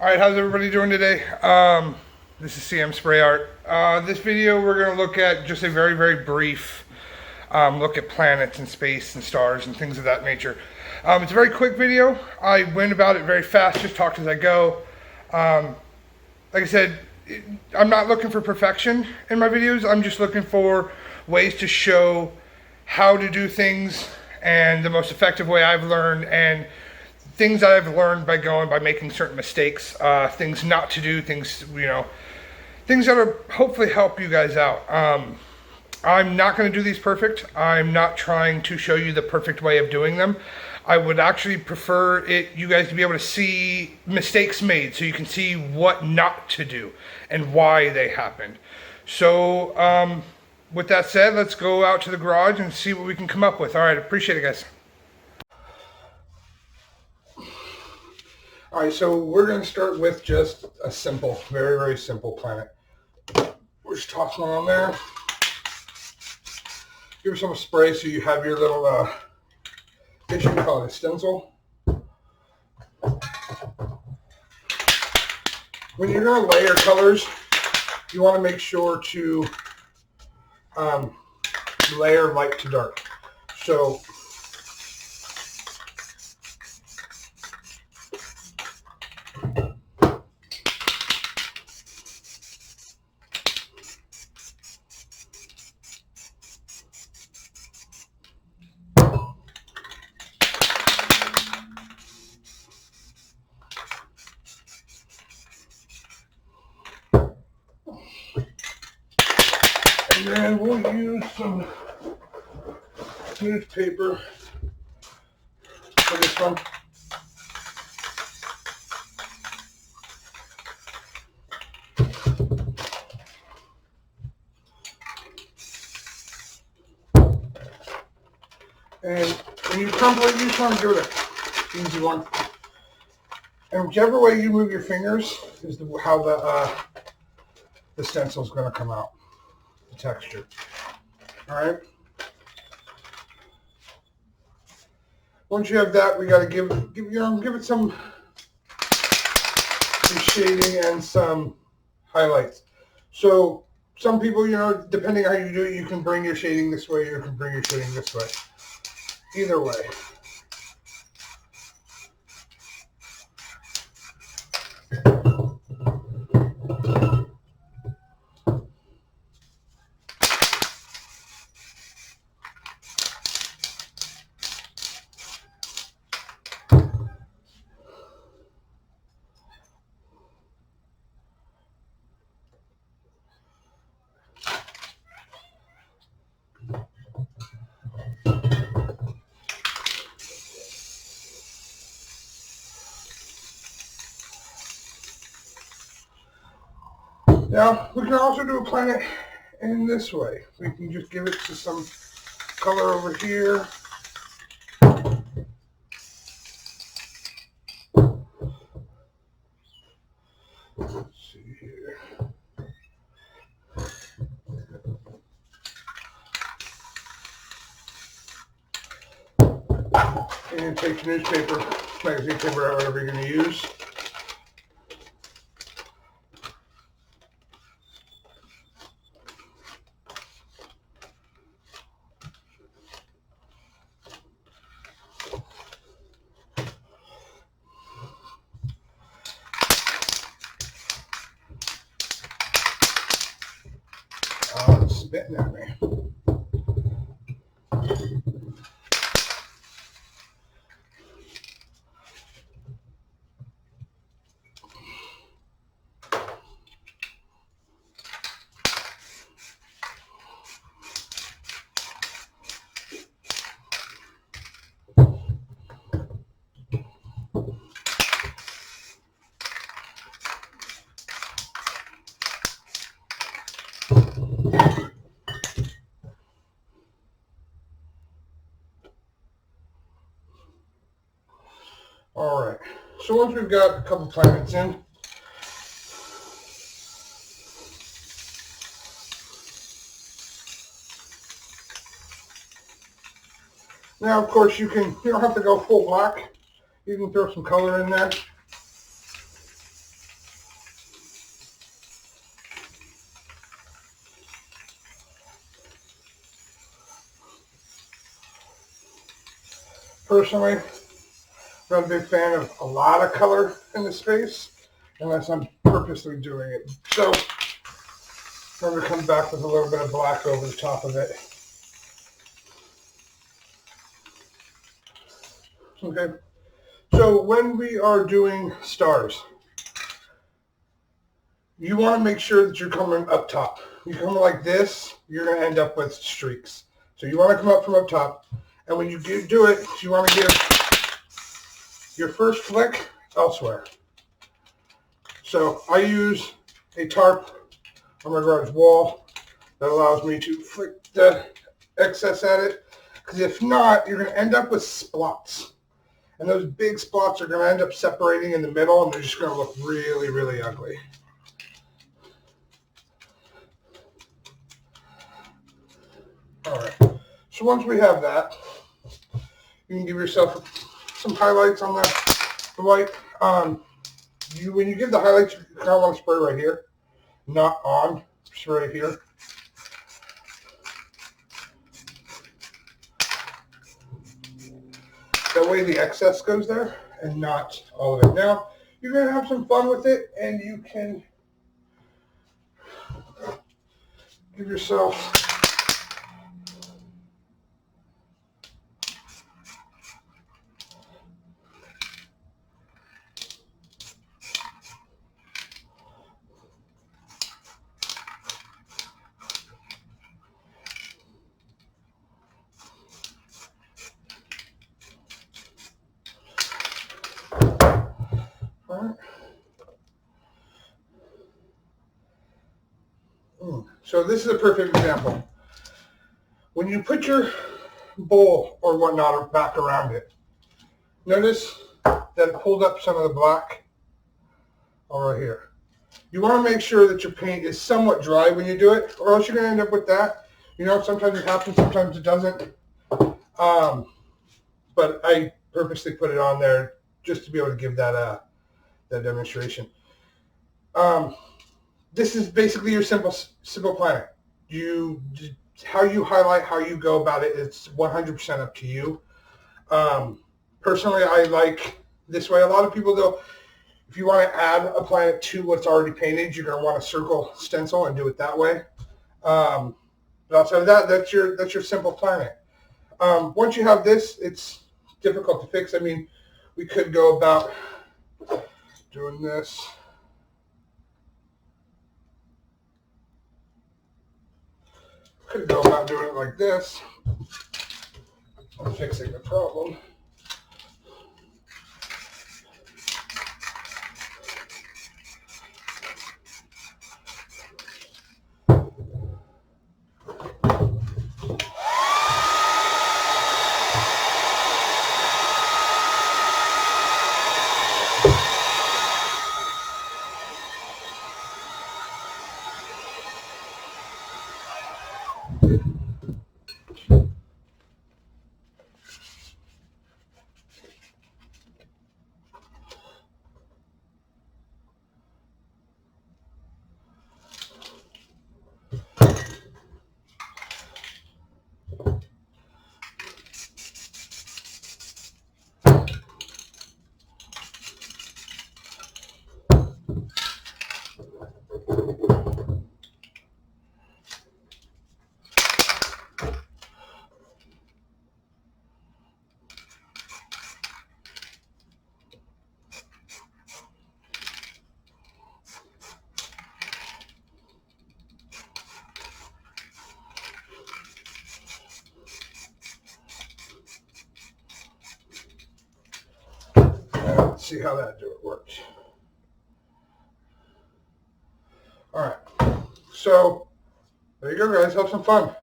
Alright, how's everybody doing today? This is CM Spray Art. This video we're going to look at just a very, very brief look at planets and space and stars and things of that nature. It's a very quick video. I went about it very fast, just talked as I go. Like I said, I'm not looking for perfection in my videos. I'm just looking for ways to show how to do things and the most effective way I've learned, and things that I've learned by making certain mistakes, things not to do, things things that are hopefully help you guys out. I'm not going to do these perfect. I'm not trying to show you the perfect way of doing them. I would actually prefer you guys to be able to see mistakes made, so you can see what not to do and why they happened. So with that said, let's go out to the garage and see what we can come up with. All right, appreciate it, guys. All right, so we're going to start with just a simple, very, very simple planet. We're just tossing on there. Give her some spray so you have your little, I guess you can call it a stencil. When you're going to layer colors, you want to make sure to layer light to dark. So and then we'll use some newspaper for this one. And when you crumble it, you just want to do it an easy one. And whichever way you move your fingers is how the stencil is going to come out, the texture. All right. Once you have that, we got to give it some shading and some highlights. So some people, depending on how you do it, you can bring your shading this way, or you can bring your shading this way. Either way. Now, we can also do a planet in this way. We can just give it to some color over here. Let's see here. And take newspaper, magazine paper, whatever you're going to use. Oh, it's spitting at me. All right, so once we've got a couple planets in, now of course you don't have to go full black. You can throw some color in there. Personally, I'm not a big fan of a lot of color in the space unless I'm purposely doing it. So I'm going to come back with a little bit of black over the top of it. Okay, so when we are doing stars, you want to make sure that you're coming up top. You come like this, you're going to end up with streaks. So you want to come up from up top, and when you do it, you want to give your first flick elsewhere. So I use a tarp on my garage wall that allows me to flick the excess at it, because if not, you're going to end up with splots. And those big spots are going to end up separating in the middle, and they're just going to look really, really ugly. All right, so once we have that, you can give yourself some highlights on the white. When you give the highlights, you kind of want to spray right here, not on, spray right here. That way the excess goes there and not all of it. Now, you're going to have some fun with it, and you can give yourself So this is a perfect example. When you put your bowl or whatnot back around it, notice that it pulled up some of the black all right here. You want to make sure that your paint is somewhat dry when you do it, or else you're going to end up with that. You know, sometimes it happens, sometimes it doesn't. But I purposely put it on there just to be able to give that that demonstration. This is basically your simple planet. How you highlight, how you go about it, it's 100% up to you. Personally, I like this way. A lot of people, though, if you want to add a planet to what's already painted, you're going to want a circle stencil and do it that way. But outside of that, that's your simple planet. Once you have this, it's difficult to fix. I mean, we could go about doing this. Could go about doing it like this. I'm fixing the problem. Let's see how that works. All right. So there you go, guys. Have some fun.